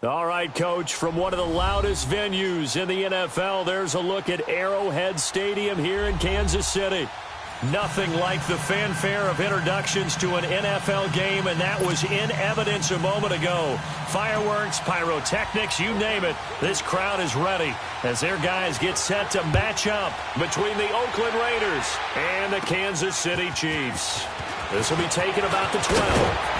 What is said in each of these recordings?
All right, Coach, from one of the loudest venues in the NFL, there's a look at Arrowhead Stadium here in Kansas City. Nothing like the fanfare of introductions to an NFL game, and that was in evidence a moment ago. Fireworks, pyrotechnics, you name it. This crowd is ready as their guys get set to match up between the Oakland Raiders and the Kansas City Chiefs. This will be taken about the 12.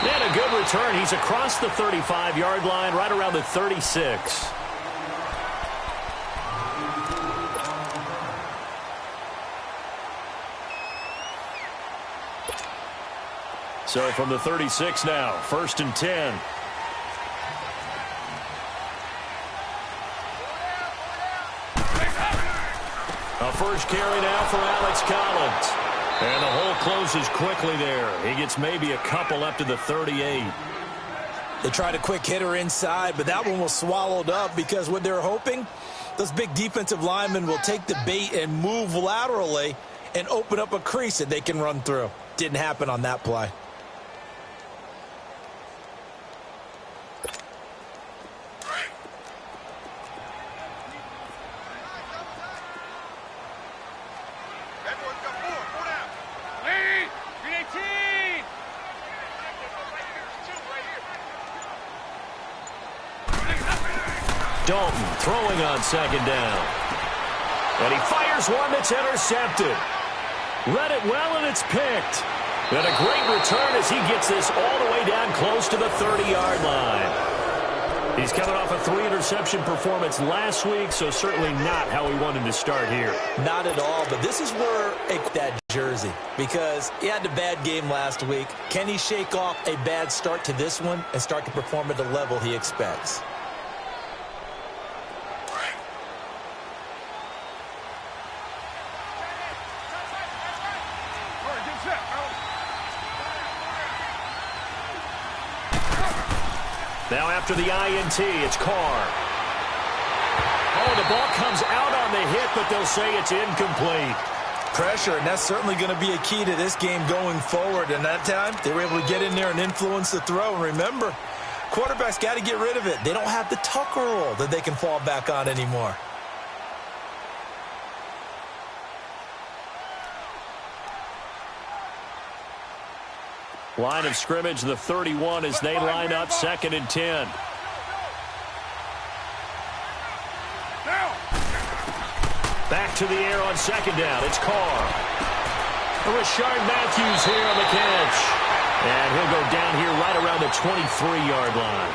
And a good return. He's across the 35-yard line, right around the 36. So from the 36 now, 1st and 10. A first carry now for Alex Collins. And the hole closes quickly there. He gets maybe a couple up to the 38. They tried a quick hitter inside, but that one was swallowed up because what they're hoping, those big defensive linemen will take the bait and move laterally and open up a crease that they can run through. Didn't happen on that play. Dalton throwing on 2nd down. And he fires one that's intercepted. Read it well, and it's picked. And a great return as he gets this all the way down close to the 30-yard line. He's coming off a 3-interception performance last week, so certainly not how he wanted to start here. Not at all, but this is where that jersey, because he had a bad game last week. Can he shake off a bad start to this one and start to perform at the level he expects? Now after the INT, it's Carr. Oh, the ball comes out on the hit, but they'll say it's incomplete. Pressure, and that's certainly going to be a key to this game going forward. And that time, they were able to get in there and influence the throw. And remember, quarterbacks got to get rid of it. They don't have the tuck roll that they can fall back on anymore. Line of scrimmage, the 31, as they line up 2nd and 10. Back to the air on 2nd down. It's Carr. Rashard Matthews here on the catch. And he'll go down here right around the 23-yard line.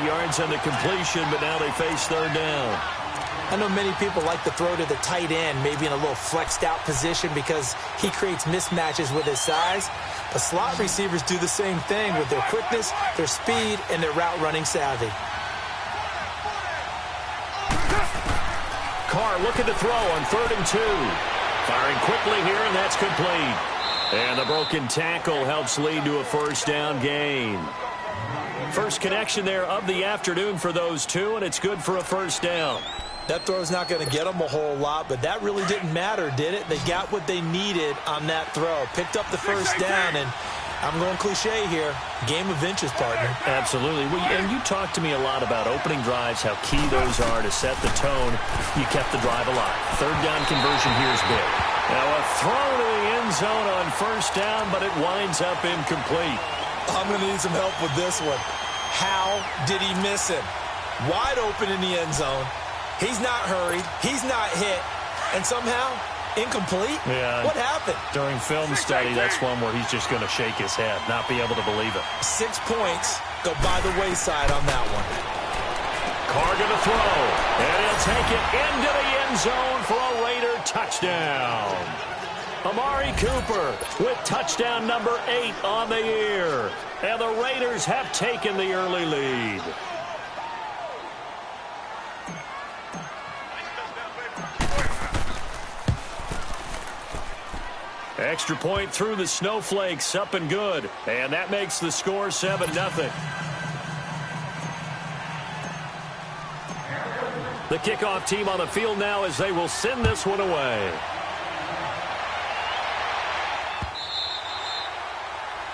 8 yards on the completion, but now they face 3rd down. I know many people like to throw to the tight end, maybe in a little flexed out position because he creates mismatches with his size. But slot receivers do the same thing with their quickness, their speed, and their route running savvy. Carr looking to throw on 3rd and 2. Firing quickly here, and that's complete. And the broken tackle helps lead to a 1st down gain. First connection there of the afternoon for those two, and it's good for a 1st down. That throw's not going to get them a whole lot, but that really didn't matter, did it? They got what they needed on that throw. Picked up the 1st down, and I'm going cliche here. Game of inches, partner. Absolutely. Well, and you talked to me a lot about opening drives, how key those are to set the tone. You kept the drive alive. 3rd down conversion here is big. Now a throw to the end zone on 1st down, but it winds up incomplete. I'm going to need some help with this one. How did he miss him? Wide open in the end zone. He's not hurried. He's not hit. And somehow, incomplete? Yeah. What happened? During film study, that's one where he's just going to shake his head, not be able to believe it. 6 points go by the wayside on that one. Carr going to throw. And he'll take it into the end zone for a Raider touchdown. Amari Cooper with touchdown number 8 on the year. And the Raiders have taken the early lead. Extra point through the snowflakes, up and good. And that makes the score 7-0. The kickoff team on the field now as they will send this one away.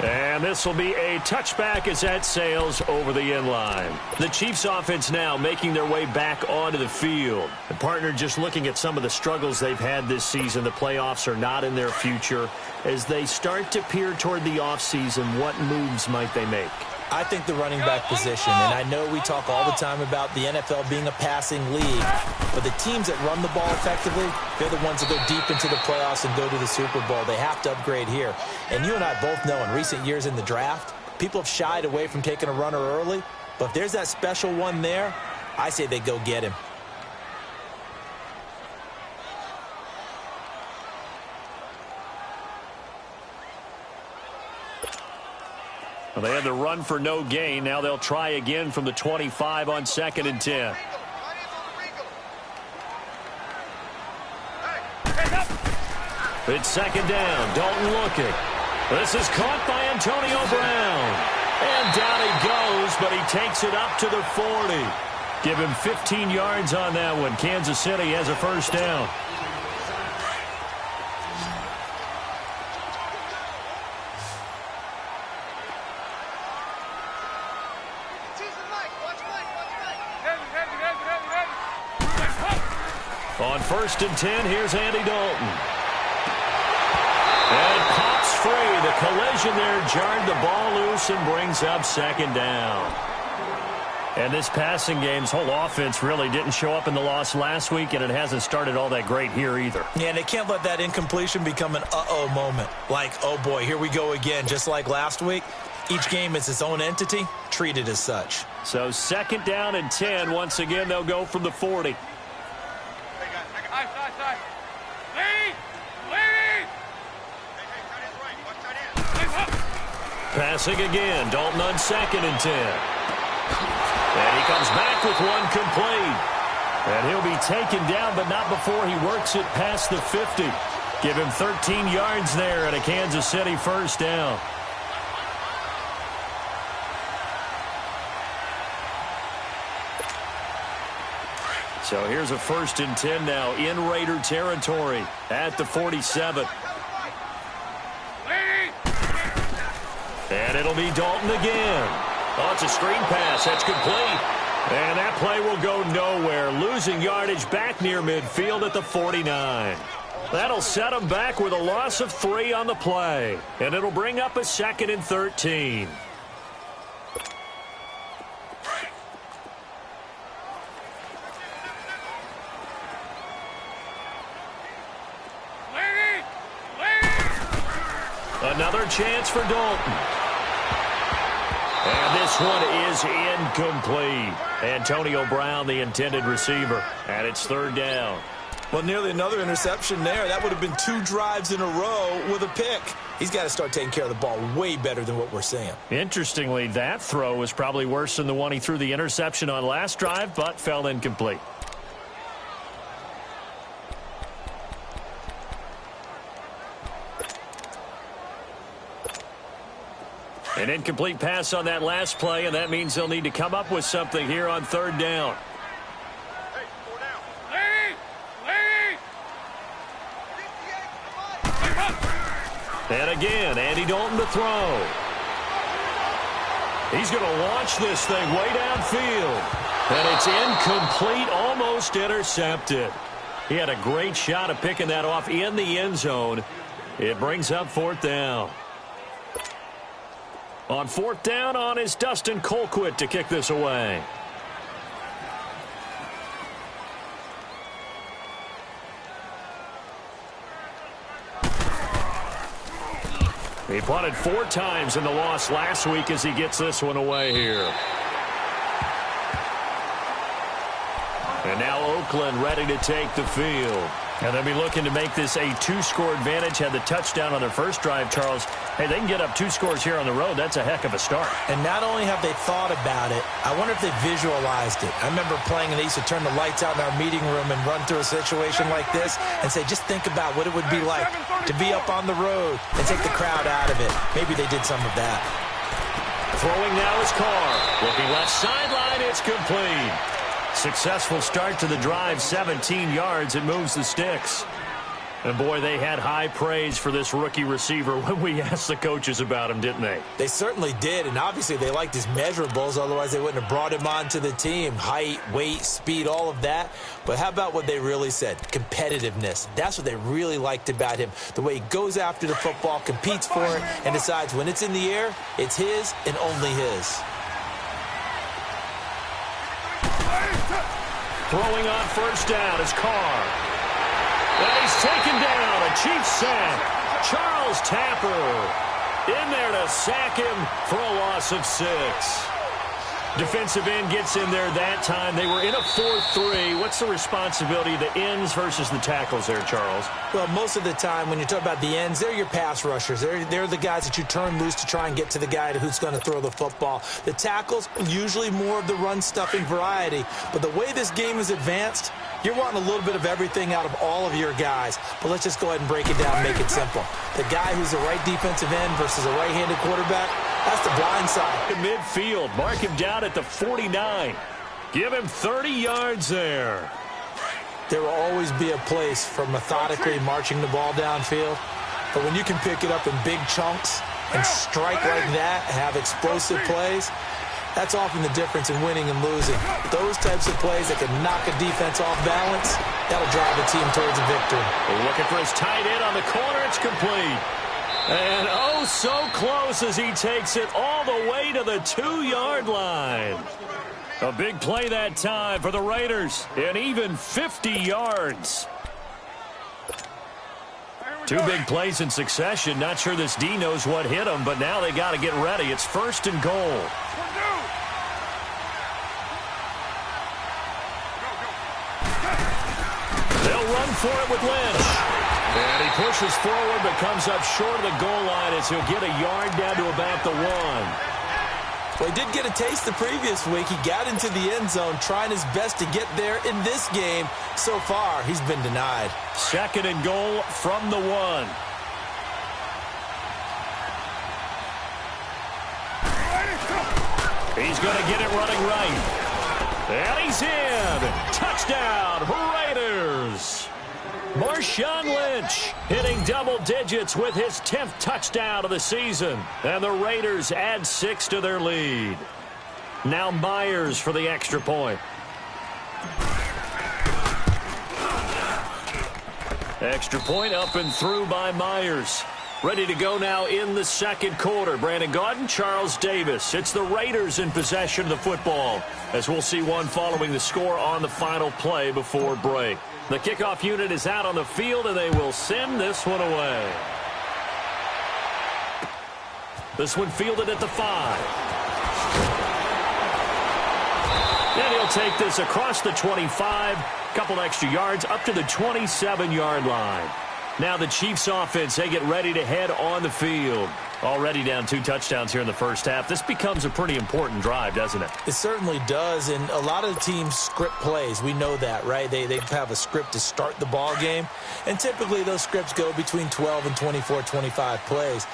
And And this will be a touchback as that sails over the end line. The Chiefs offense now making their way back onto the field. And partner, just looking at some of the struggles they've had this season, the playoffs are not in their future. As they start to peer toward the offseason, what moves might they make? I think the running back position, and I know we talk all the time about the NFL being a passing league, but the teams that run the ball effectively, they're the ones that go deep into the playoffs and go to the Super Bowl. They have to upgrade here. And you and I both know in recent years in the draft, people have shied away from taking a runner early, but if there's that special one there, I say they go get him. Well, they had the run for no gain. Now they'll try again from the 25 on 2nd and 10. It's 2nd down. Dalton looking. This is caught by Antonio Brown. And down he goes, but he takes it up to the 40. Give him 15 yards on that one. Kansas City has a first down. On 1st and 10, here's Andy Dalton. And it pops free. The collision there jarred the ball loose and brings up 2nd down. And this passing game's whole offense really didn't show up in the loss last week, and it hasn't started all that great here either. Yeah, and they can't let that incompletion become an uh-oh moment. Like, oh boy, here we go again, just like last week. Each game is its own entity, treated as such. So 2nd down and 10. Once again, they'll go from the 40. Passing again. Dalton on 2nd and 10. And he comes back with one complete. And he'll be taken down, but not before he works it past the 50. Give him 13 yards there and a Kansas City first down. So here's a 1st and 10 now in Raider territory at the 47. And it'll be Dalton again. Oh, it's a screen pass. That's complete. And that play will go nowhere. Losing yardage back near midfield at the 49. That'll set them back with a loss of 3 on the play. And it'll bring up a 2nd and 13. Another chance for Dalton. And this one is incomplete. Antonio Brown, the intended receiver. And it's 3rd down. Well, nearly another interception there. That would have been 2 drives in a row with a pick. He's got to start taking care of the ball way better than what we're seeing. Interestingly, that throw was probably worse than the one he threw the interception on last drive, but fell incomplete. An incomplete pass on that last play, and that means they'll need to come up with something here on 3rd down. And again, Andy Dalton to throw. He's going to launch this thing way downfield. And it's incomplete, almost intercepted. He had a great shot of picking that off in the end zone. It brings up 4th down. On 4th down on is Dustin Colquitt to kick this away. He punted 4 times in the loss last week as he gets this one away here. And now Oakland ready to take the field. And they'll be looking to make this a 2-score advantage. Had the touchdown on their first drive, Charles. Hey, they can get up 2 scores here on the road. That's a heck of a start. And not only have they thought about it, I wonder if they visualized it. I remember playing, and they used to turn the lights out in our meeting room and run through a situation like this and say, just think about what it would be like to be up on the road and take the crowd out of it. Maybe they did some of that. Throwing now is Carr. Looking left sideline, it's complete. Successful start to the drive, 17 yards. It moves the sticks. And, boy, they had high praise for this rookie receiver when we asked the coaches about him, didn't they? They certainly did, and obviously they liked his measurables. Otherwise, they wouldn't have brought him onto the team. Height, weight, speed, all of that. But how about what they really said? Competitiveness. That's what they really liked about him. The way he goes after the football, competes for it, and decides when it's in the air, it's his and only his. Throwing on first down is Carr. And he's taken down. A Chiefs sack. Charles Tapper in there to sack him for a loss of 6. Defensive end gets in there that time. They were in a 4-3. What's the responsibility of the ends versus the tackles there, Charles? Well, most of the time when you talk about the ends, they're your pass rushers. They're the guys that you turn loose to try and get to the guy who's going to throw the football. The tackles, usually more of the run-stuffing variety. But the way this game is advanced, you're wanting a little bit of everything out of all of your guys. But let's just go ahead and break it down and make it simple. The guy who's the right defensive end versus a right-handed quarterback, that's the blind side. In midfield, mark him down at the 49. Give him 30 yards there. There will always be a place for methodically marching the ball downfield. But when you can pick it up in big chunks and strike like that, have explosive plays, that's often the difference in winning and losing. Those types of plays that can knock a defense off balance, that'll drive a team towards a victory. Looking for his tight end on the corner. It's complete. And oh, so close as he takes it all the way to the 2-yard line. A big play that time for the Raiders, and even 50 yards. 2 big plays in succession. Not sure this D knows what hit him, but now they got to get ready. It's 1st and goal. They'll run for it with Lynch. And he pushes forward but comes up short of the goal line as he'll get a yard down to about the 1. Well, he did get a taste the previous week. He got into the end zone trying his best to get there in this game. So far, he's been denied. 2nd and goal from the 1. He's going to get it running right. And he's in. Touchdown, Raiders. Marshawn Lynch hitting double digits with his 10th touchdown of the season. And the Raiders add 6 to their lead. Now Myers for the extra point. Extra point up and through by Myers. Ready to go now in the 2nd quarter. Brandon Gaudin, Charles Davis. It's the Raiders in possession of the football, as we'll see one following the score on the final play before break. The kickoff unit is out on the field, and they will send this one away. This one fielded at the 5. And he'll take this across the 25. Couple extra yards up to the 27-yard line. Now the Chiefs offense, they get ready to head on the field. Already down 2 touchdowns here in the first half. This becomes a pretty important drive, doesn't it? It certainly does, and a lot of the teams script plays. We know that, right? They have a script to start the ball game, and typically those scripts go between 12 and 24, 25 plays.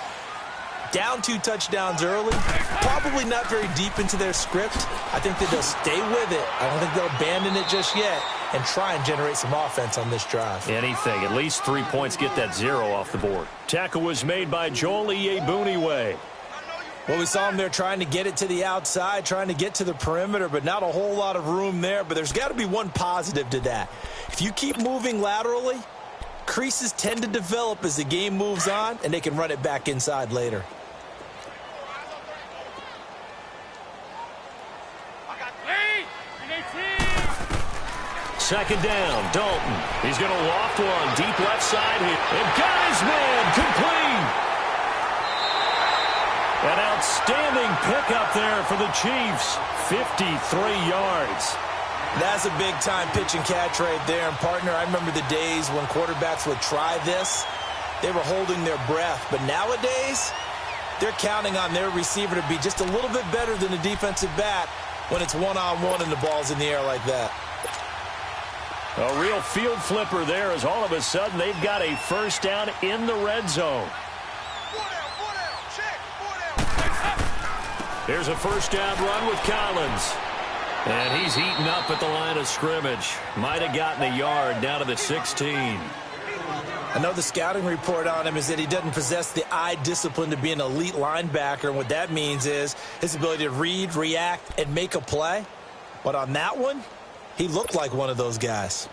Down 2 touchdowns early, probably not very deep into their script. I think that they'll stay with it. I don't think they'll abandon it just yet and try and generate some offense on this drive. Anything. At least 3 points, get that 0 off the board. Tackle was made by Joel Iyiegbuniwe. Well, we saw him there trying to get it to the outside, trying to get to the perimeter, but not a whole lot of room there. But there's got to be one positive to that. If you keep moving laterally, creases tend to develop as the game moves on, and they can run it back inside later. Second down, Dalton. He's going to loft one deep left side here. And got his man complete. An outstanding pickup there for the Chiefs. 53 yards. That's a big-time pitch and catch right there. And, partner, I remember the days when quarterbacks would try this. They were holding their breath. But nowadays, they're counting on their receiver to be just a little bit better than the defensive back when it's one-on-one and the ball's in the air like that. A real field flipper there as all of a sudden they've got a first down in the red zone. Here's a first down run with Collins. And he's eaten up at the line of scrimmage. Might have gotten a yard down to the 16. I know the scouting report on him is that he doesn't possess the eye discipline to be an elite linebacker. And what that means is his ability to read, react, and make a play. But on that one, he looked like one of those guys.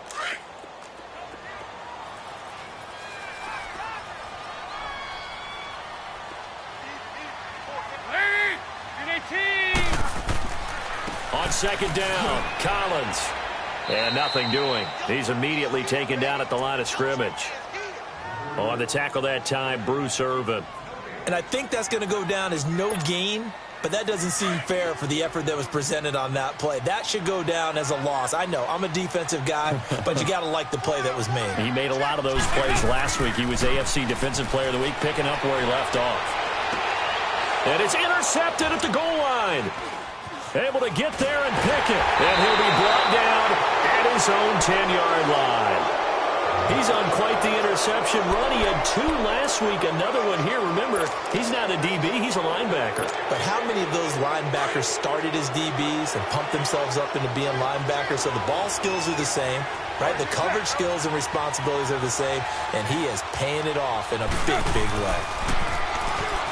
On second down, Collins. And nothing doing. He's immediately taken down at the line of scrimmage. On the tackle that time, Bruce Irvin. And I think that's going to go down as no gain, but that doesn't seem fair for the effort that was presented on that play. That should go down as a loss. I know, I'm a defensive guy, but you got to like the play that was made. He made a lot of those plays last week. He was AFC Defensive Player of the Week, picking up where he left off. And it's intercepted at the goal line. Able to get there and pick it. And he'll be brought down at his own 10-yard line. He's on quite the interception run. He had 2 last week, another one here. Remember, he's not a DB, he's a linebacker. But how many of those linebackers started as DBs and pumped themselves up into being linebackers? So the ball skills are the same, right? The coverage skills and responsibilities are the same, and he is paying it off in a big, big way.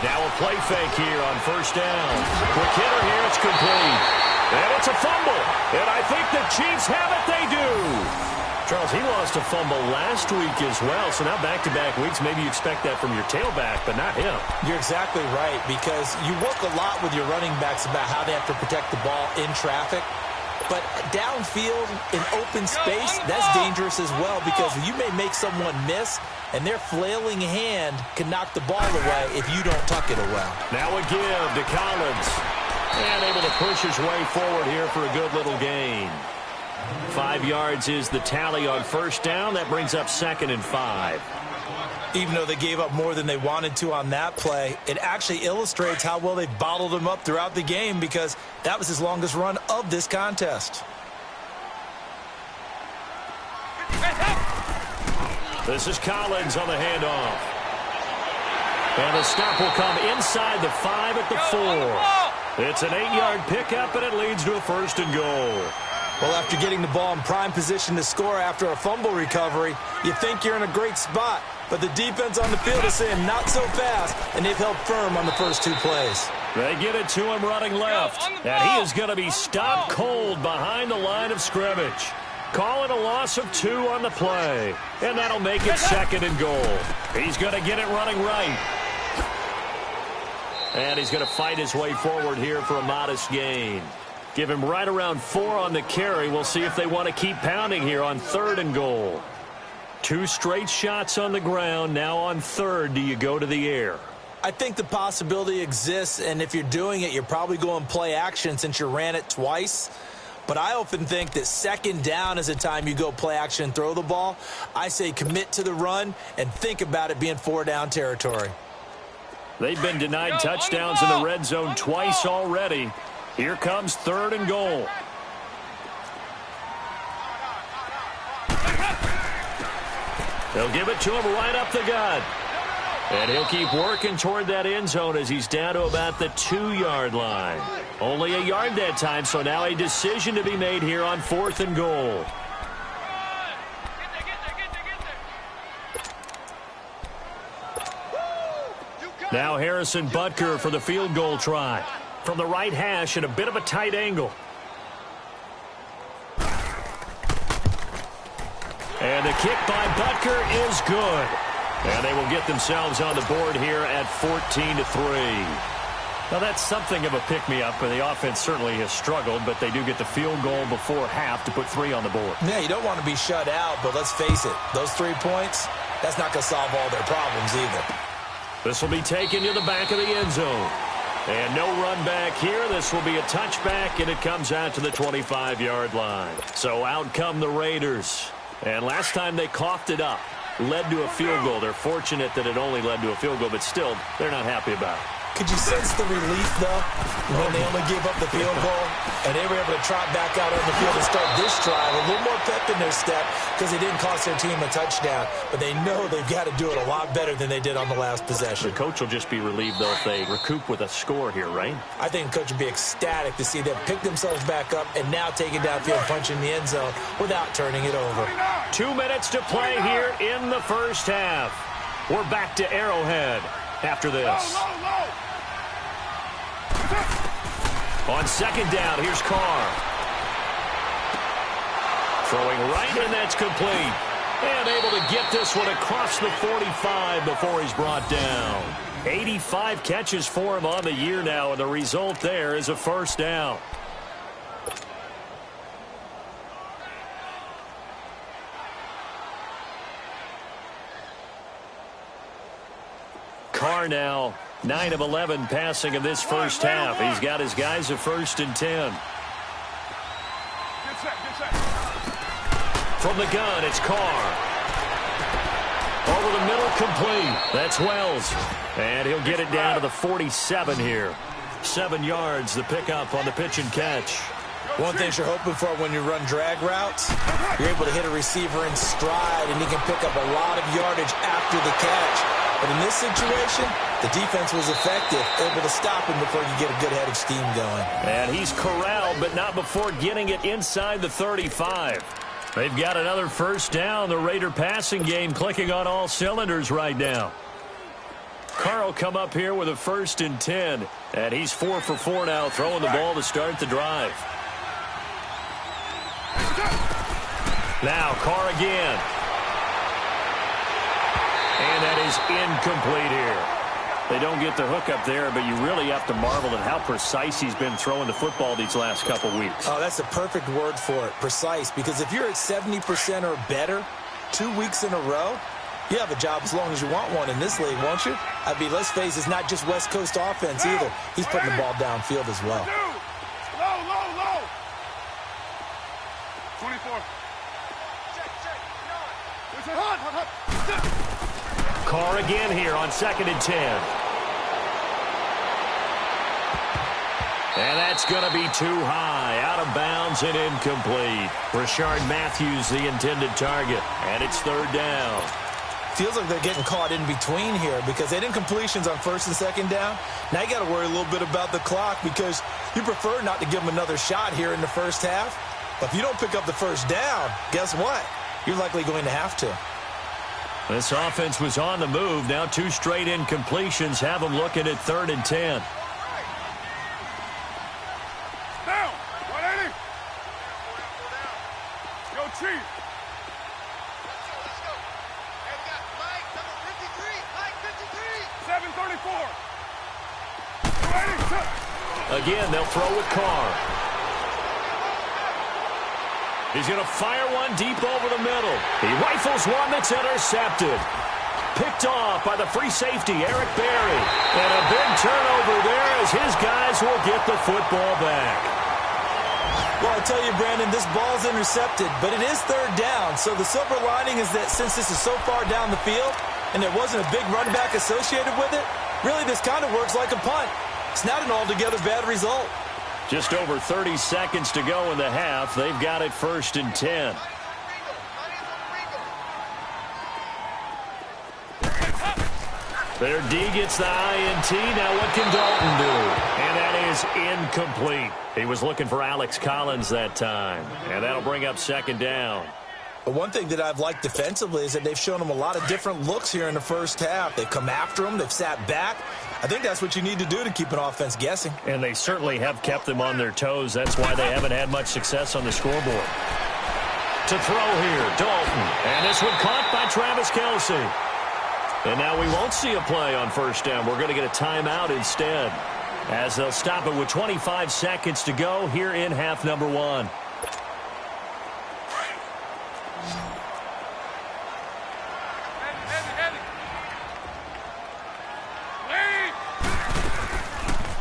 Now a play fake here on first down. Quick hitter here, it's complete. And it's a fumble. And I think the Chiefs have it, they do. Charles, he lost a fumble last week as well, so now back-to-back weeks, maybe you expect that from your tailback, but not him. You're exactly right, because you work a lot with your running backs about how they have to protect the ball in traffic, but downfield in open space, that's dangerous as well, because you may make someone miss, and their flailing hand can knock the ball away if you don't tuck it away. Now a give to Collins, and able to push his way forward here for a good little gain. 5 yards is the tally on first down. That brings up 2nd and 5. Even though they gave up more than they wanted to on that play, it actually illustrates how well they bottled him up throughout the game, because that was his longest run of this contest. This is Collins on the handoff. And the stop will come inside the 5 at the 4. It's an 8-yard pickup, and it leads to a 1st and goal. Well, after getting the ball in prime position to score after a fumble recovery, you think you're in a great spot. But the defense on the field is saying not so fast, and they've held firm on the first 2 plays. They get it to him running left, and he is going to be stopped cold behind the line of scrimmage. Calling a loss of 2 on the play, and that'll make it 2nd and goal. He's going to get it running right. And he's going to fight his way forward here for a modest gain. Give him right around 4 on the carry. We'll see if they want to keep pounding here on 3rd and goal. 2 straight shots on the ground. Now on 3rd, do you go to the air? I think the possibility exists, and if you're doing it, you're probably going play action since you ran it twice. But I often think that 2nd down is the time you go play action and throw the ball. I say commit to the run and think about it being 4-down territory. They've been denied touchdowns in the red zone twice already. Here comes 3rd and goal. They'll give it to him right up the gut. And he'll keep working toward that end zone as he's down to about the 2-yard line. Only a yard that time, so now a decision to be made here on 4th and goal. Now Harrison Butker for the field goal try. From the right hash at a bit of a tight angle. And the kick by Butker is good. And they will get themselves on the board here at 14-3. Now that's something of a pick-me-up, and the offense certainly has struggled, but they do get the field goal before half to put 3 on the board. Yeah, you don't want to be shut out, but let's face it, those 3 points, that's not going to solve all their problems either. This will be taken to the back of the end zone. And no run back here. This will be a touchback, and it comes out to the 25-yard line. So out come the Raiders. And last time they coughed it up, led to a field goal. They're fortunate that it only led to a field goal, but still, they're not happy about it. Could you sense the relief, though, when they only gave up the field goal and they were able to trot back out on the field and start this drive? A little more pep in their step because it didn't cost their team a touchdown. But they know they've got to do it a lot better than they did on the last possession. The coach will just be relieved, though, if they recoup with a score here, right? I think the coach would be ecstatic to see them pick themselves back up and now take it downfield, punch in the end zone without turning it over. 2 minutes to play here in the first half. We're back to Arrowhead after this. On second down, here's Carr. Throwing right, and that's complete. And able to get this one across the 45 before he's brought down. 85 catches for him on the year now, and the result there is a first down. Carr now 9 of 11 passing in this first half. He's got his guys at 1st and 10. From the gun, it's Carr. Over the middle, complete. That's Wells. And he'll get it down to the 47 here. 7 yards, the pickup on the pitch and catch. One thing you're hoping for when you run drag routes, you're able to hit a receiver in stride, and he can pick up a lot of yardage after the catch. But in this situation, the defense was effective, able to stop him before you get a good head of steam going. And he's corralled, but not before getting it inside the 35. They've got another first down. The Raider passing game clicking on all cylinders right now. Carr will come up here with a 1st and 10. And he's 4 for 4 now, throwing the ball to start the drive. Now Carr again. And that is incomplete here. They don't get the hook up there, but you really have to marvel at how precise he's been throwing the football these last couple weeks. Oh, that's the perfect word for it, precise. Because if you're at 70% or better 2 weeks in a row, you have a job as long as you want one in this league, won't you? I mean, let's face it, it's not just West Coast offense either. He's putting the ball downfield as well. Low. 24. Carr again here on 2nd and 10. And that's going to be too high. Out of bounds and incomplete. Rashard Matthews, the intended target. And it's 3rd down. Feels like they're getting caught in between here because they didn't completions on 1st and 2nd down. Now you got to worry a little bit about the clock because you prefer not to give them another shot here in the first half. But if you don't pick up the first down, guess what? You're likely going to have to. This offense was on the move. Now 2 straight incompletions have them looking at 3rd and 10. Down. 180. Yo, Chief. Let's go. Hey, we got Mike, number 53. Mike, 53. 734. 280. Again, they'll throw with Carr. He's going to fire one deep over the middle. He rifles one that's intercepted. Picked off by the free safety, Eric Berry. And a big turnover there as his guys will get the football back. Well, I tell you, Brandon, this ball's intercepted, but it is 3rd down. So the silver lining is that since this is so far down the field and there wasn't a big run back associated with it, really this kind of works like a punt. It's not an altogether bad result. Just over 30 seconds to go in the half. They've got it 1st and 10. Their D gets the INT. Now what can Dalton do? And that is incomplete. He was looking for Alex Collins that time. And that'll bring up 2nd down. But one thing that I've liked defensively is that they've shown them a lot of different looks here in the first half. They've come after them. They've sat back. I think that's what you need to do to keep an offense guessing. And they certainly have kept them on their toes. That's why they haven't had much success on the scoreboard. To throw here, Dalton. And this one caught by Travis Kelce. And now we won't see a play on 1st down. We're going to get a timeout instead, as they'll stop it with 25 seconds to go here in half number 1.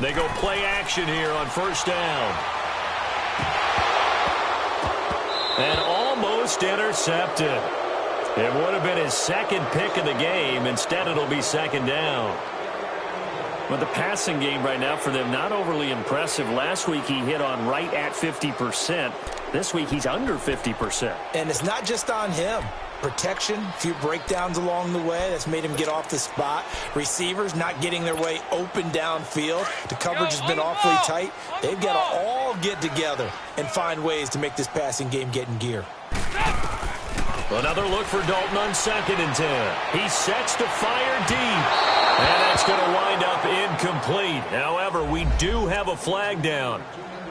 They go play action here on 1st down. And almost intercepted. It would have been his 2nd pick of the game. Instead, it'll be 2nd down. Well, the passing game right now for them, not overly impressive. Last week he hit on right at 50%. This week he's under 50%. And it's not just on him. Protection, a few breakdowns along the way. That's made him get off the spot. Receivers not getting their way open downfield. The coverage has been awfully tight. They've got to all get together and find ways to make this passing game get in gear. Another look for Dalton on 2nd and 10. He sets to fire deep. And that's going to wind up incomplete. However, we do have a flag down.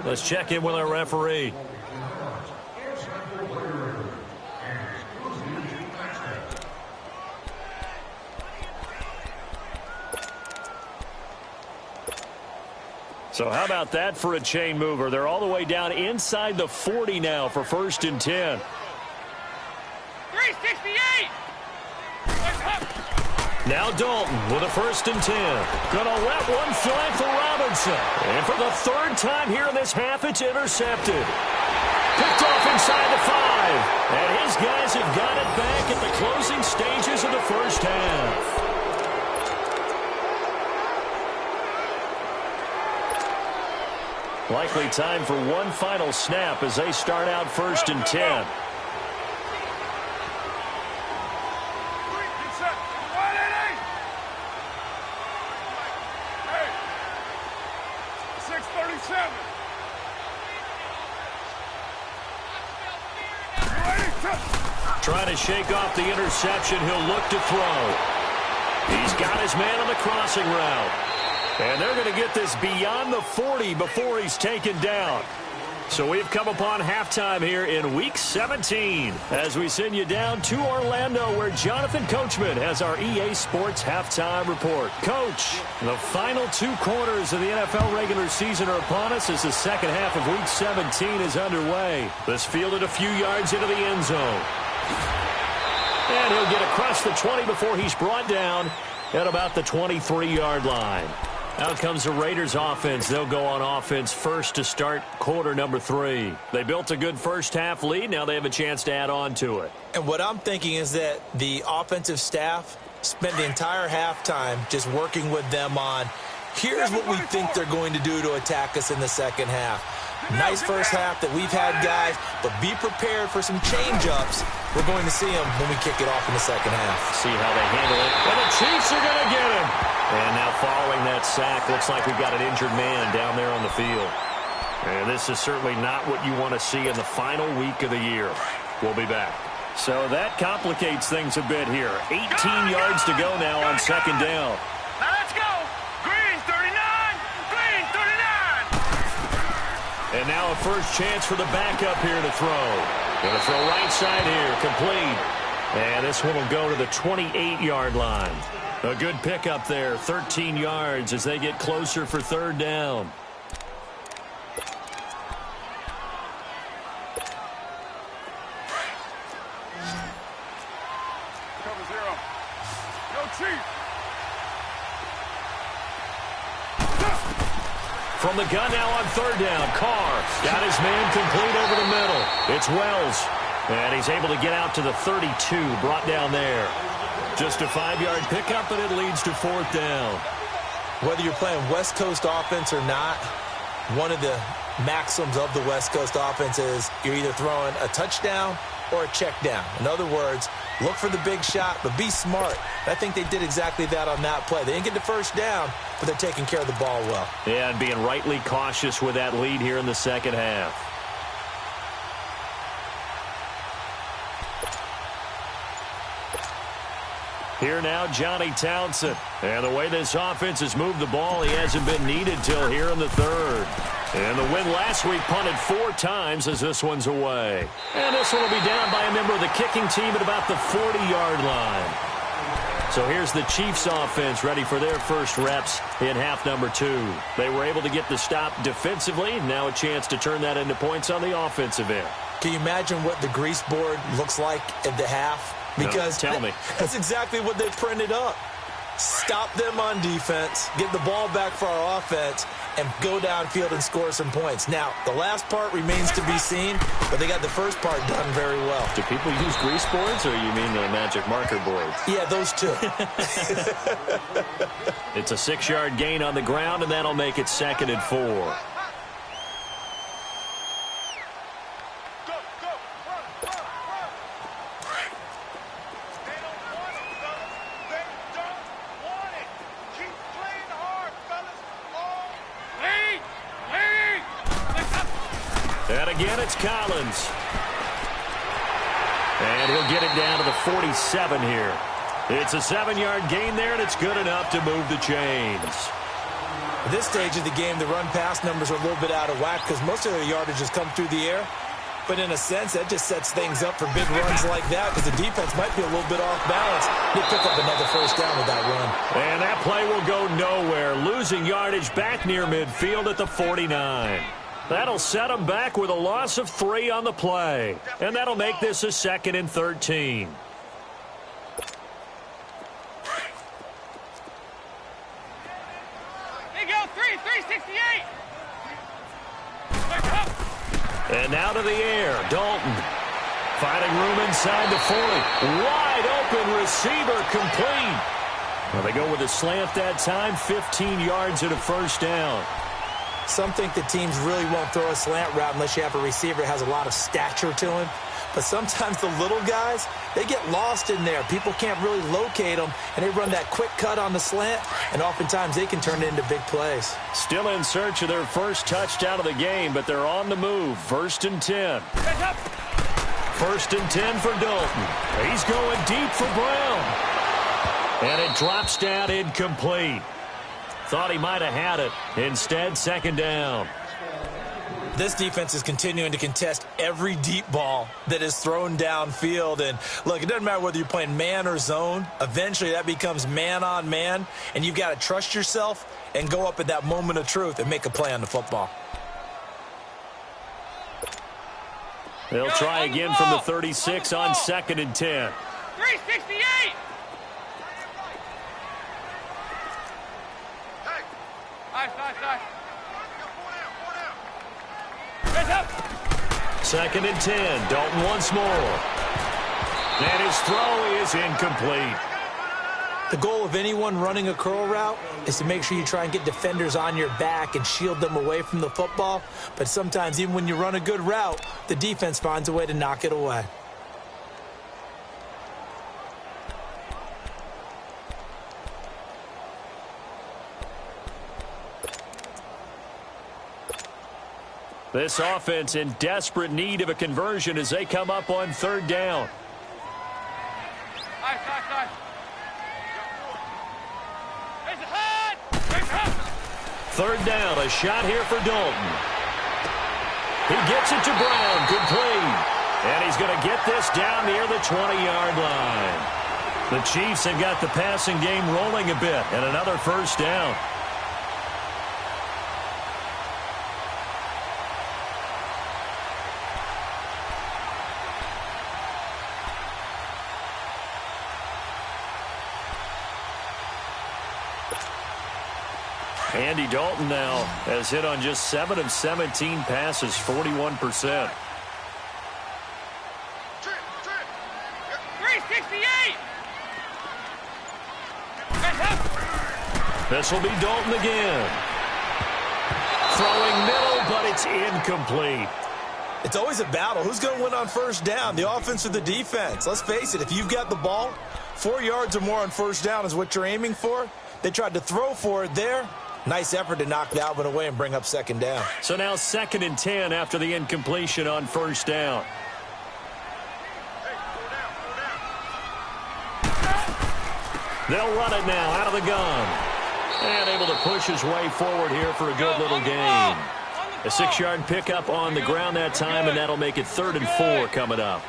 Let's check in with our referee. So how about that for a chain mover? They're all the way down inside the 40 now for 1st and 10. 368! Now Dalton with a 1st and 10. Gonna let one fly for Robinson. And for the 3rd time here in this half, it's intercepted. Picked off inside the 5. And his guys have got it back at the closing stages of the first half. Likely time for one final snap as they start out 1st and 10. Trying to shake off the interception. He'll look to throw. He's got his man on the crossing route. And they're going to get this beyond the 40 before he's taken down. So we've come upon halftime here in Week 17 as we send you down to Orlando where Jonathan Coachman has our EA Sports Halftime Report. Coach, the final 2 quarters of the NFL regular season are upon us as the second half of Week 17 is underway. This fielded a few yards into the end zone. And he'll get across the 20 before he's brought down at about the 23-yard line. Out comes the Raiders offense. They'll go on offense first to start quarter number 3. They built a good first half lead. Now they have a chance to add on to it. And what I'm thinking is that the offensive staff spent the entire halftime just working with them on, here's what we think they're going to do to attack us in the second half. Nice first half that we've had, guys, but be prepared for some change-ups. We're going to see them when we kick it off in the second half. See how they handle it. And the Chiefs are going to get him. And now following that sack, looks like we've got an injured man down there on the field. And this is certainly not what you want to see in the final week of the year. We'll be back. So that complicates things a bit here. 18 yards to go now on 2nd down. Now let's go. Green 39. Green 39. And now a first chance for the backup here to throw. Going to throw right side here, complete. And this one will go to the 28-yard line. A good pickup there, 13 yards as they get closer for 3rd down. Cover 0. Go Chief. From the gun now on 3rd down, Carr got his man complete over the middle. It's Wells, and he's able to get out to the 32, brought down there. Just a 5-yard pickup, and it leads to 4th down. Whether you're playing West Coast offense or not, one of the maxims of the West Coast offense is you're either throwing a touchdown or a check down. In other words, look for the big shot, but be smart. I think they did exactly that on that play. They didn't get the first down, but they're taking care of the ball well. Yeah, and being rightly cautious with that lead here in the second half. Here now, Johnny Townsend. And the way this offense has moved the ball, he hasn't been needed till here in the 3rd. And the win last week punted 4 times as this one's away. And this one will be down by a member of the kicking team at about the 40-yard line. So here's the Chiefs offense ready for their first reps in half number 2. They were able to get the stop defensively. Now a chance to turn that into points on the offensive end. Can you imagine what the grease board looks like at the half? Because no, tell me. That's exactly what they printed up. stop them on defense, get the ball back for our offense, and go downfield and score some points. Now, the last part remains to be seen, but they got the first part done very well. Do people use grease boards, or you mean the magic marker boards? Yeah, those two. It's a 6-yard gain on the ground, and that'll make it 2nd and 4. And again, it's Collins. And he'll get it down to the 47 here. It's a 7-yard gain there, and it's good enough to move the chains. At this stage of the game, the run-pass numbers are a little bit out of whack because most of their yardage has come through the air. But in a sense, that just sets things up for big runs like that because the defense might be a little bit off balance. They pick up another first down with that run. And that play will go nowhere, losing yardage back near midfield at the 49. That'll set them back with a loss of 3 on the play. And that'll make this a 2nd and 13. They go 368. And now to the air, Dalton. Finding room inside the 40. Wide open receiver, complete. Well, they go with a slant that time, 15 yards and a first down. Some think the teams really won't throw a slant route unless you have a receiver that has a lot of stature to him. But sometimes the little guys, they get lost in there. People can't really locate them, and they run that quick cut on the slant, and oftentimes they can turn it into big plays. Still in search of their first touchdown of the game, but they're on the move. 1st and 10. 1st and 10 for Dalton. He's going deep for Brown. And it drops down incomplete. Thought he might have had it. Instead, 2nd down. This defense is continuing to contest every deep ball that is thrown downfield. And, look, it doesn't matter whether you're playing man or zone. Eventually, that becomes man on man. And you've got to trust yourself and go up at that moment of truth and make a play on the football. They'll try again from the 36 on 2nd and 10. 368. Nice. 2nd and 10. Dalton once more. And his throw is incomplete. The goal of anyone running a curl route is to make sure you try and get defenders on your back and shield them away from the football. But sometimes even when you run a good route, the defense finds a way to knock it away. This offense in desperate need of a conversion as they come up on 3rd down. Nice. 3rd down, a shot here for Dalton. He gets it to Brown, complete. And he's going to get this down near the 20-yard line. The Chiefs have got the passing game rolling a bit, and another first down. Andy Dalton now has hit on just 7 of 17 passes, 41%. 368. This will be Dalton again. Throwing middle, but it's incomplete. It's always a battle. Who's going to win on first down, the offense or the defense? Let's face it, if you've got the ball, 4 yards or more on first down is what you're aiming for. They tried to throw for it there. Nice effort to knock that one away and bring up 2nd down. So now 2nd and 10 after the incompletion on first down. They'll run it now out of the gun. And able to push his way forward here for a good little gain. A 6-yard pickup on the ground that time, and that'll make it 3rd and 4 coming up.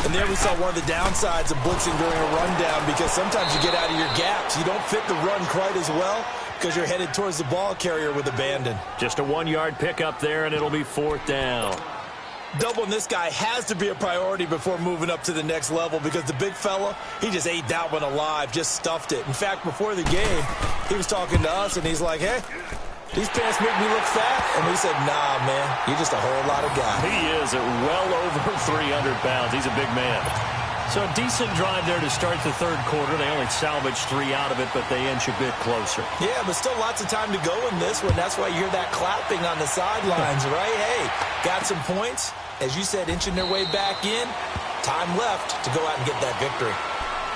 And there we saw one of the downsides of blitzing during a rundown because sometimes you get out of your gaps. You don't fit the run quite as well because you're headed towards the ball carrier with abandon. Just a 1-yard pickup there, and it'll be 4th down. Doubling this guy has to be a priority before moving up to the next level because the big fella, he just ate that one alive, just stuffed it. In fact, before the game, he was talking to us, and he's like, hey, these pants make me look fat. And we said, nah, man, you're just a whole lot of guy. He is at well over 300 pounds. He's a big man. So a decent drive there to start the third quarter. They only salvaged 3 out of it, but they inch a bit closer. Yeah, but still lots of time to go in this one. That's why you hear that clapping on the sidelines, right? Hey, got some points. As you said, inching their way back in. Time left to go out and get that victory.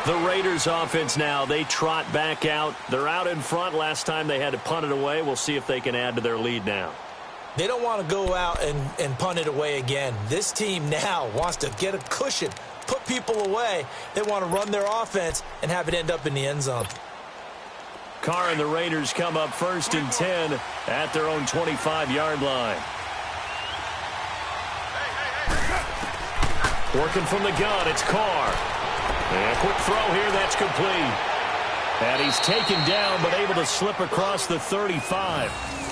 The Raiders offense now, they trot back out. They're out in front. Last time they had to punt it away. We'll see if they can add to their lead now. They don't want to go out and punt it away again. This team now wants to get a cushion, put people away. They want to run their offense and have it end up in the end zone. Carr and the Raiders come up 1st and 10 at their own 25-yard line. Working from the gun, it's Carr. And a quick throw here, that's complete. And he's taken down, but able to slip across the 35.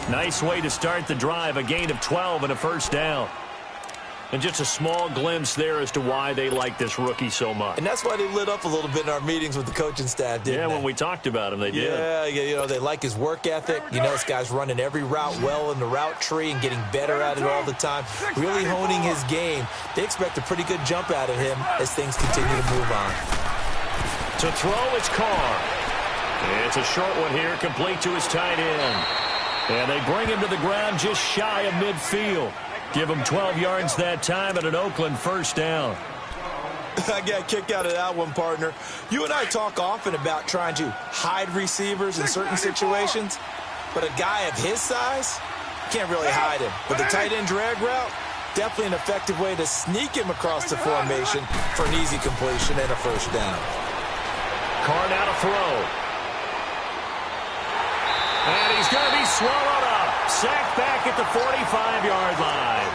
Nice way to start the drive, a gain of 12 and a first down. And just a small glimpse there as to why they like this rookie so much. And that's why they lit up a little bit in our meetings with the coaching staff, didn't they? Yeah, when we talked about him, they did. Yeah, you know, they like his work ethic. You know, this guy's running every route well in the route tree and getting better at it all the time, really honing his game. They expect a pretty good jump out of him as things continue to move on. To throw, it's Carr. It's a short one here, complete to his tight end. And they bring him to the ground just shy of midfield. Give him 12 yards that time and an Oakland first down. I got a kick out of that one, partner. You and I talk often about trying to hide receivers in certain situations, but a guy of his size, can't really hide him. But the tight end drag route, definitely an effective way to sneak him across the formation for an easy completion and a first down. Carr now to throw. And he's going to be swallowed up. Sacked back at the 45-yard line.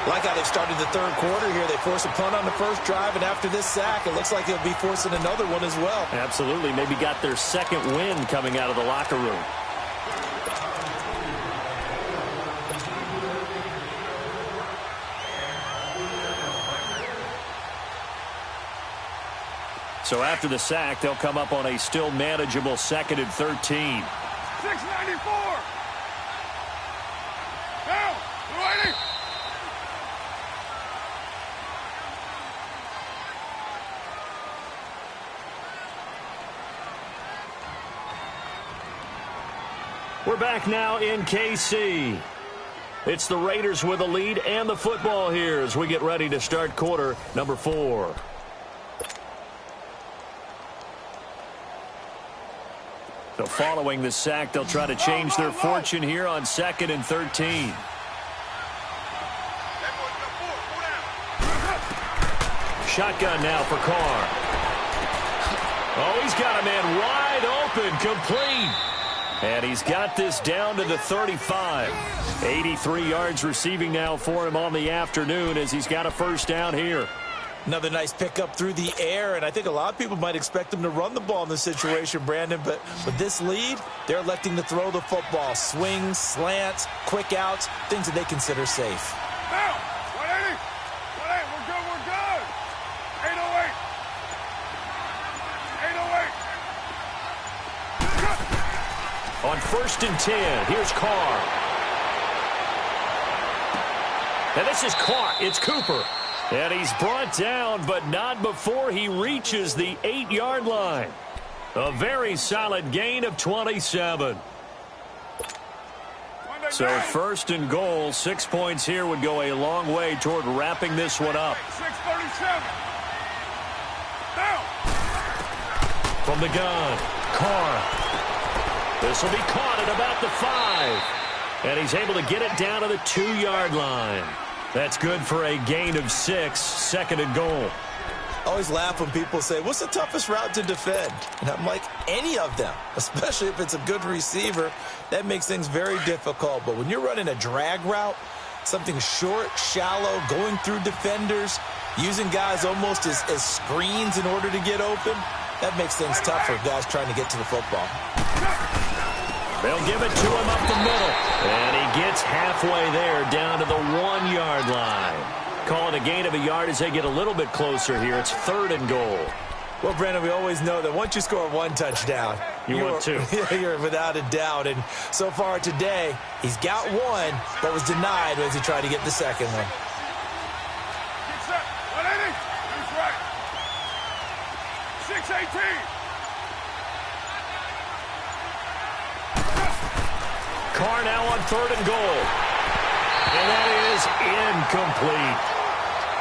Like how they've started the third quarter here. They force a punt on the first drive, and after this sack, it looks like they'll be forcing another one as well. Absolutely. Maybe got their second win coming out of the locker room. So after the sack, they'll come up on a still manageable 2nd and 13. 694. Now, ready? We're back now in KC. It's the Raiders with the lead and the football here as we get ready to start quarter number 4. So following the sack, they'll try to change their fortune here on 2nd and 13. Shotgun now for Carr. Oh, he's got a man wide open, complete. And he's got this down to the 35. 83 yards receiving now for him on the afternoon as he's got a first down here. Another nice pickup through the air, and I think a lot of people might expect him to run the ball in this situation, Brandon, but with this lead, they're electing to throw the football. Swings, slants, quick outs, things that they consider safe. Now, 180. 180. We're good. We're good. 808. 808. On 1st and 10, here's Carr. And this is caught. It's Cooper. And he's brought down, but not before he reaches the 8-yard line. A very solid gain of 27. So 1st and goal, 6 points here would go a long way toward wrapping this one up. 637. Down. From the gun, Carr. This will be caught at about the 5. And he's able to get it down to the 2-yard line. That's good for a gain of 6, 2nd and goal. I always laugh when people say, what's the toughest route to defend? And I'm like, any of them, especially if it's a good receiver. That makes things very difficult. But when you're running a drag route, something short, shallow, going through defenders, using guys almost as screens in order to get open, that makes things tough for guys trying to get to the football. They'll give it to him up the middle. And he gets halfway there down to the 1-yard line. call it a gain of a yard as they get a little bit closer here. It's 3rd and goal. Well, Brandon, we always know that once you score 1 touchdown, want 2. You're without a doubt. And so far today, he's got 1, but was denied as he tried to get the second one. Get set. 180. Who's right? 618. Carr now on 3rd and goal. And that is incomplete.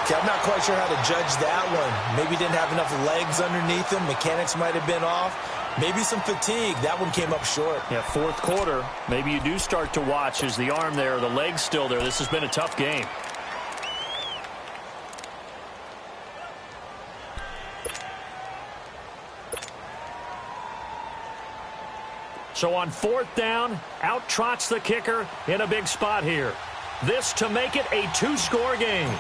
Okay, I'm not quite sure how to judge that one. Maybe didn't have enough legs underneath him. Mechanics might have been off. Maybe some fatigue. That one came up short. Yeah, 4th quarter. Maybe you do start to watch as the arm there, the leg's still there. This has been a tough game. So on 4th down, out trots the kicker in a big spot here. This to make it a 2-score game.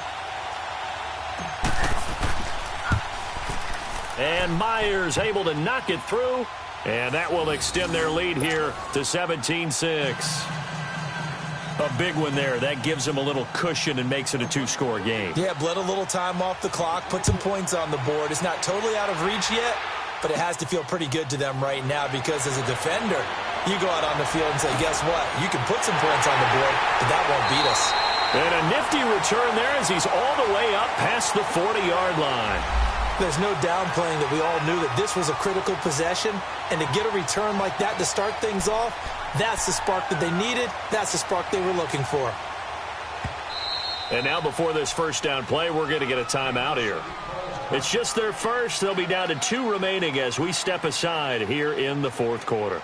And Myers able to knock it through, and that will extend their lead here to 17-6. A big one there. That gives them a little cushion and makes it a 2-score game. Yeah, bled a little time off the clock, put some points on the board. It's not totally out of reach yet, but it has to feel pretty good to them right now because as a defender, you go out on the field and say, guess what? You can put some points on the board, but that won't beat us. And a nifty return there as he's all the way up past the 40-yard line. There's no downplaying that we all knew that this was a critical possession, and to get a return like that to start things off, that's the spark that they needed. That's the spark they were looking for. And now before this first down play, we're going to get a timeout here. It's just their first. They'll be down to 2 remaining as we step aside here in the 4th quarter.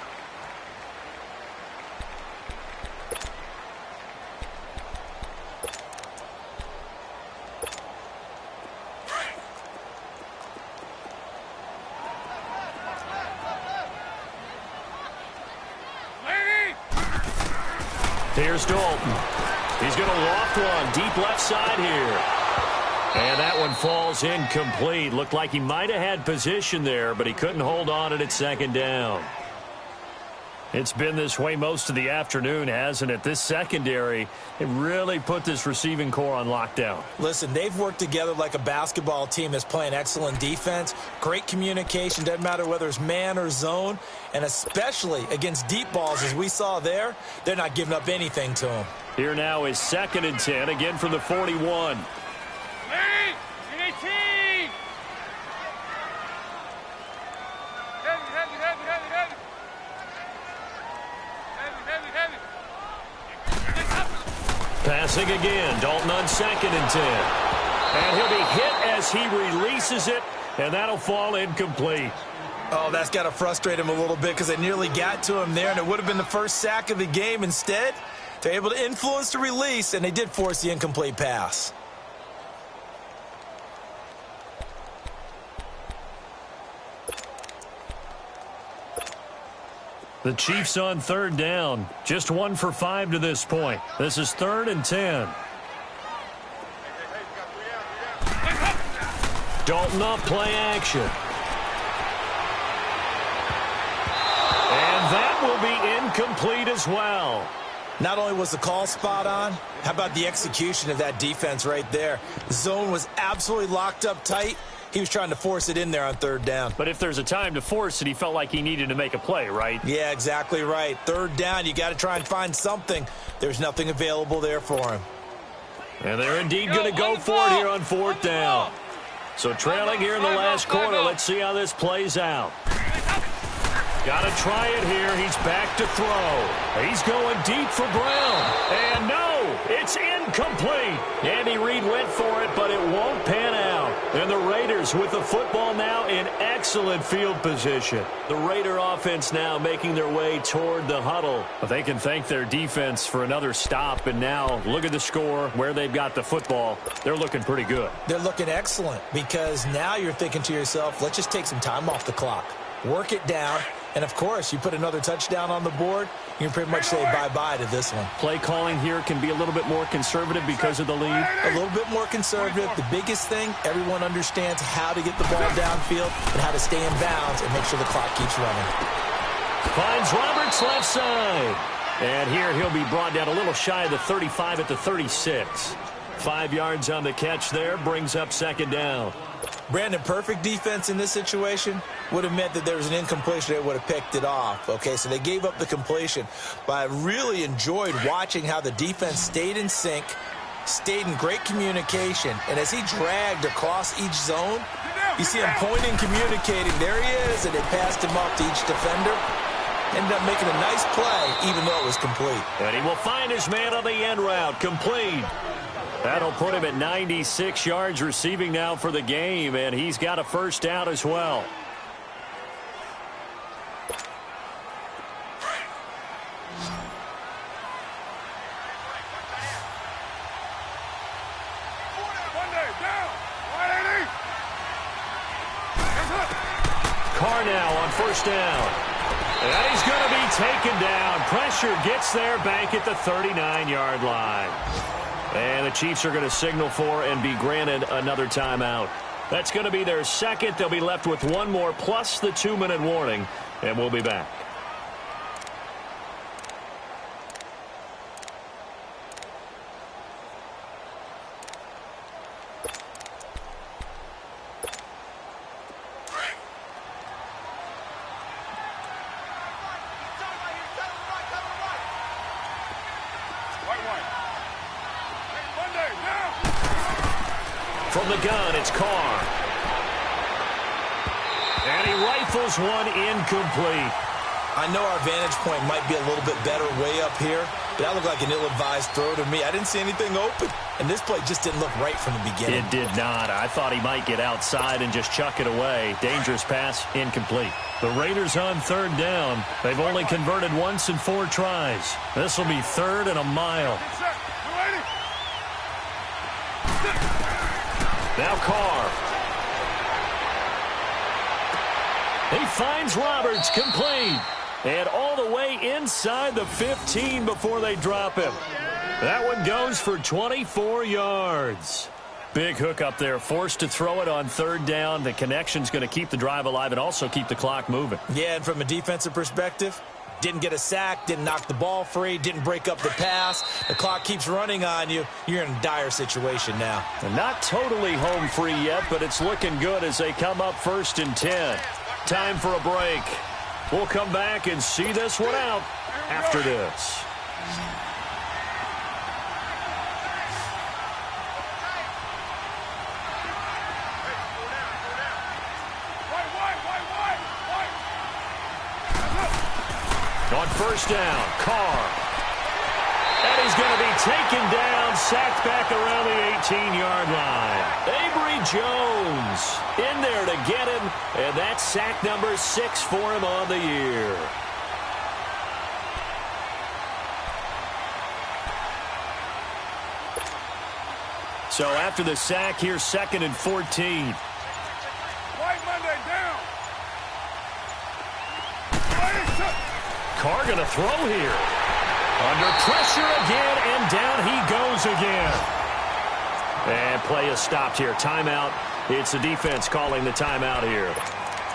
Here's Dalton. He's going to loft one deep left side here. And that one falls incomplete. Looked like he might have had position there, but he couldn't hold on at 2nd down. It's been this way most of the afternoon, hasn't it? This secondary, it really put this receiving core on lockdown. Listen, they've worked together like a basketball team that's playing excellent defense. Great communication, doesn't matter whether it's man or zone. And especially against deep balls, as we saw there, they're not giving up anything to them. Here now is 2nd and 10, again from the 41. Lady, 18. Heavy. Passing again, Dalton on 2nd and 10. And he'll be hit as he releases it, and that'll fall incomplete. Oh, that's got to frustrate him a little bit because they nearly got to him there, and it would have been the first sack of the game. Instead, they're able to influence the release, and they did force the incomplete pass. The Chiefs on 3rd down. Just 1 for 5 to this point. This is 3rd and 10. Dalton off play action. And that will be incomplete as well. Not only was the call spot on, how about the execution of that defense right there? The zone was absolutely locked up tight. He was trying to force it in there on 3rd down. But if there's a time to force it, he felt like he needed to make a play, right? Yeah, exactly right. 3rd down, you got to try and find something. There's nothing available there for him. And they're indeed going to go for it here on 4th down. So trailing here in the last quarter, let's see how this plays out. Got to try it here. He's back to throw. He's going deep for Brown. And no, it's incomplete. Andy Reid went for it, but it won't pan out. And the Raiders with the football now in excellent field position. The Raider offense now making their way toward the huddle. But they can thank their defense for another stop. And now look at the score, where they've got the football. They're looking pretty good. They're looking excellent because now you're thinking to yourself, let's just take some time off the clock. Work it down. And, of course, you put another touchdown on the board, you can pretty much say bye-bye to this one. Play calling here can be a little bit more conservative because of the lead. A little bit more conservative. The biggest thing, everyone understands how to get the ball downfield and how to stay in bounds and make sure the clock keeps running. Finds Roberts left side. And here he'll be brought down a little shy of the 35 at the 36. 5 yards on the catch there, brings up second down. Brandon, perfect defense in this situation would have meant that there was an incompletion. They would have picked it off. Okay, so they gave up the completion. But I really enjoyed watching how the defense stayed in sync, stayed in great communication. And as he dragged across each zone, you see him pointing, communicating. There he is, and they passed him off to each defender. Ended up making a nice play, even though it was complete. And he will find his man on the end route, complete. That'll put him at 96 yards receiving now for the game, and he's got a first down as well. Carr now on first down. And he's going to be taken down. Pressure gets there, bank at the 39-yard line. And the Chiefs are going to signal for and be granted another timeout. That's going to be their second. They'll be left with one more plus the 2-minute warning, and we'll be back. From the gun, it's Carr. And he rifles one incomplete. I know our vantage point might be a little bit better way up here, but that looked like an ill-advised throw to me. I didn't see anything open, and this play just didn't look right from the beginning. It did not. I thought he might get outside and just chuck it away. Dangerous pass, incomplete. The Raiders on third down. They've only converted once in 4 tries. This will be 3rd and a mile. Now Carr. He finds Roberts, complete. And all the way inside the 15 before they drop him. That one goes for 24 yards. Big hook up there, forced to throw it on third down. The connection's going to keep the drive alive and also keep the clock moving. Yeah, and from a defensive perspective, didn't get a sack, didn't knock the ball free, didn't break up the pass. The clock keeps running on you. You're in a dire situation now. And not totally home free yet, but it's looking good as they come up 1st and 10. Time for a break. We'll come back and see this one out after this. On first down, Carr. And he's going to be taken down, sacked back around the 18-yard line. Avery Jones in there to get him, and that's sack number 6 for him on the year. So after the sack, here's 2nd and 14. Carr going to throw here. Under pressure again, and down he goes again. And play is stopped here. Timeout. It's the defense calling the timeout here,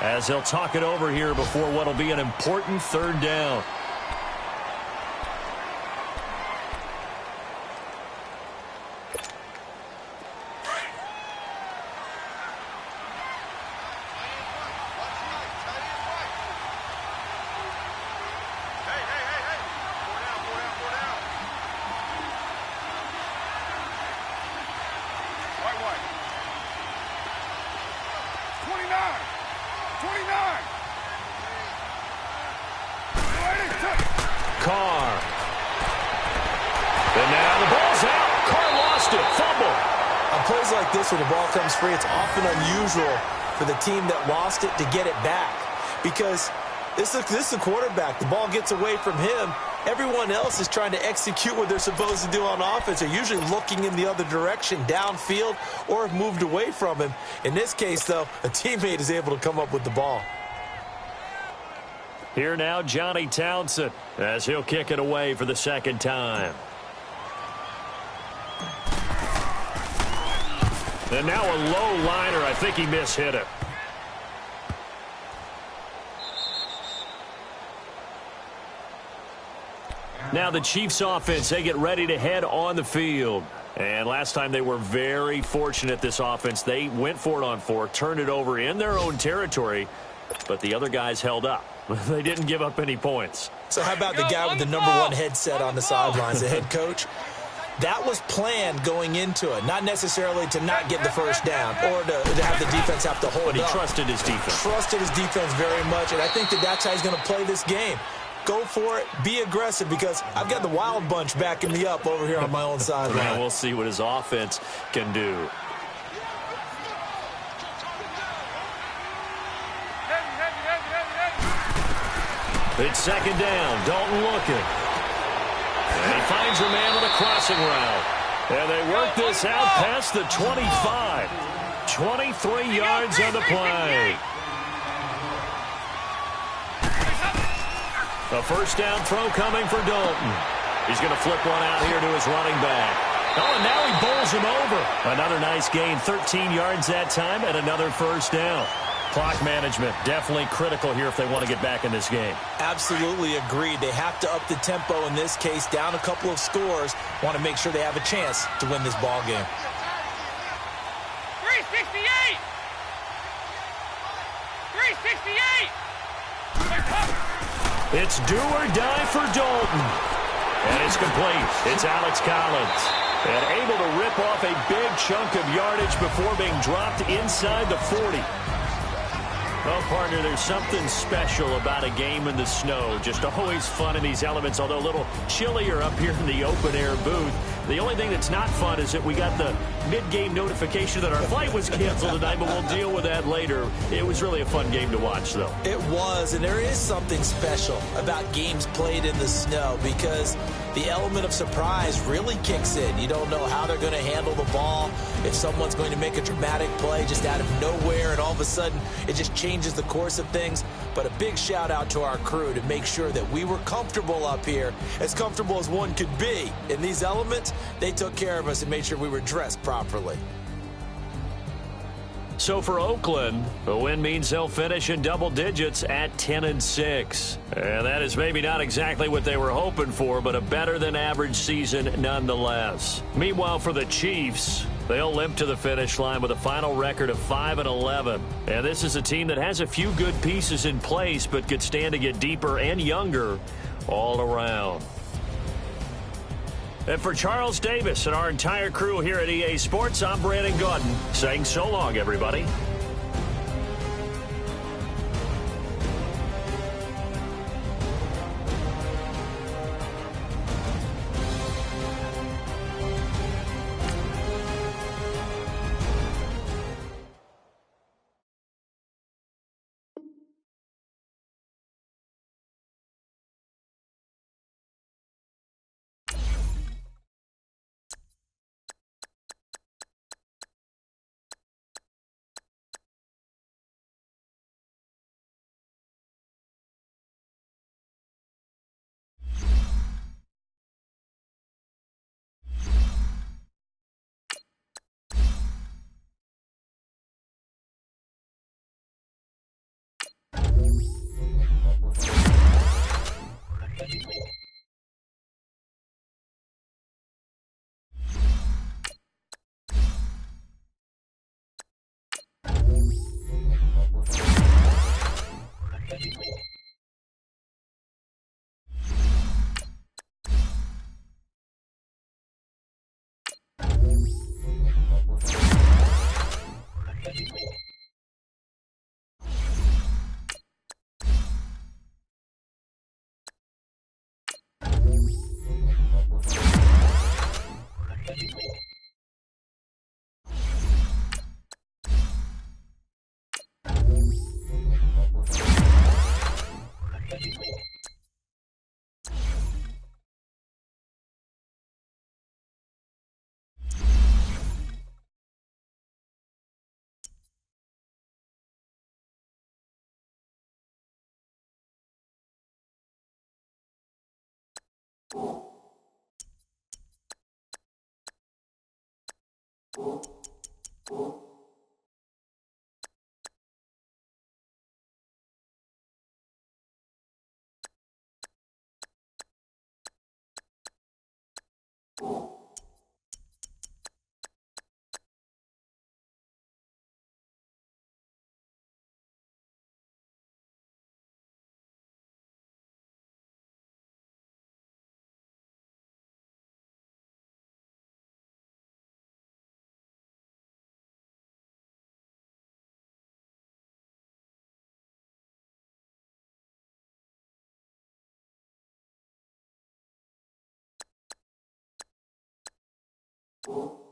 as they'll talk it over here before what will be an important 3rd down. Carr. And now the ball's out. Carr lost it. Fumble. On plays like this where the ball comes free, it's often unusual for the team that lost it to get it back. Because this is the quarterback. The ball gets away from him. Everyone else is trying to execute what they're supposed to do on offense. They're usually looking in the other direction, downfield, or have moved away from him. In this case, though, a teammate is able to come up with the ball. Here now, Johnny Townsend, as he'll kick it away for the 2nd time. And now a low liner. I think he mishit it. Now the Chiefs offense, they get ready to head on the field. And last time they were very fortunate, this offense. They went for it on 4, turned it over in their own territory, but the other guys held up. They didn't give up any points. So how about the guy with the #1 headset on the sidelines, the head coach? That was planned going into it, not necessarily to not get the first down or to have the defense have to hold up. But he trusted his defense. Trusted his defense very much, and I think that's how he's going to play this game. Go for it. Be aggressive, because I've got the wild bunch backing me up over here on my own sideline. Yeah, we'll see what his offense can do. It's second down. Dalton looking. And he finds a man on a crossing route. And they work this out past the 25. 23 yards on the play. A first down throw coming for Dalton. He's going to flip one out here to his running back. Oh, and now he bowls him over. Another nice gain, 13 yards that time, and another first down. Clock management definitely critical here if they want to get back in this game. Absolutely agreed. They have to up the tempo in this case, down a couple of scores. Want to make sure they have a chance to win this ball game. 368! 368! It's do or die for Dalton. And it's complete. It's Alex Collins. And able to rip off a big chunk of yardage before being dropped inside the 40. Well, partner, there's something special about a game in the snow. Just always fun in these elements, although a little chillier up here in the open-air booth. The only thing that's not fun is that we got the mid-game notification that our flight was canceled tonight, but we'll deal with that later. It was really a fun game to watch, though. It was, and there is something special about games played in the snow, because the element of surprise really kicks in. You don't know how they're going to handle the ball, if someone's going to make a dramatic play just out of nowhere, and all of a sudden it just changes the course of things. But a big shout out to our crew to make sure that we were comfortable up here, as comfortable as one could be. In these elements, they took care of us and made sure we were dressed properly. So for Oakland, the win means they'll finish in double digits at 10-6. And that is maybe not exactly what they were hoping for, but a better than average season nonetheless. Meanwhile, for the Chiefs, they'll limp to the finish line with a final record of 5-11. And this is a team that has a few good pieces in place, but could stand to get deeper and younger all around. And for Charles Davis and our entire crew here at EA Sports, I'm Brandon Gaudin saying so long, everybody. go.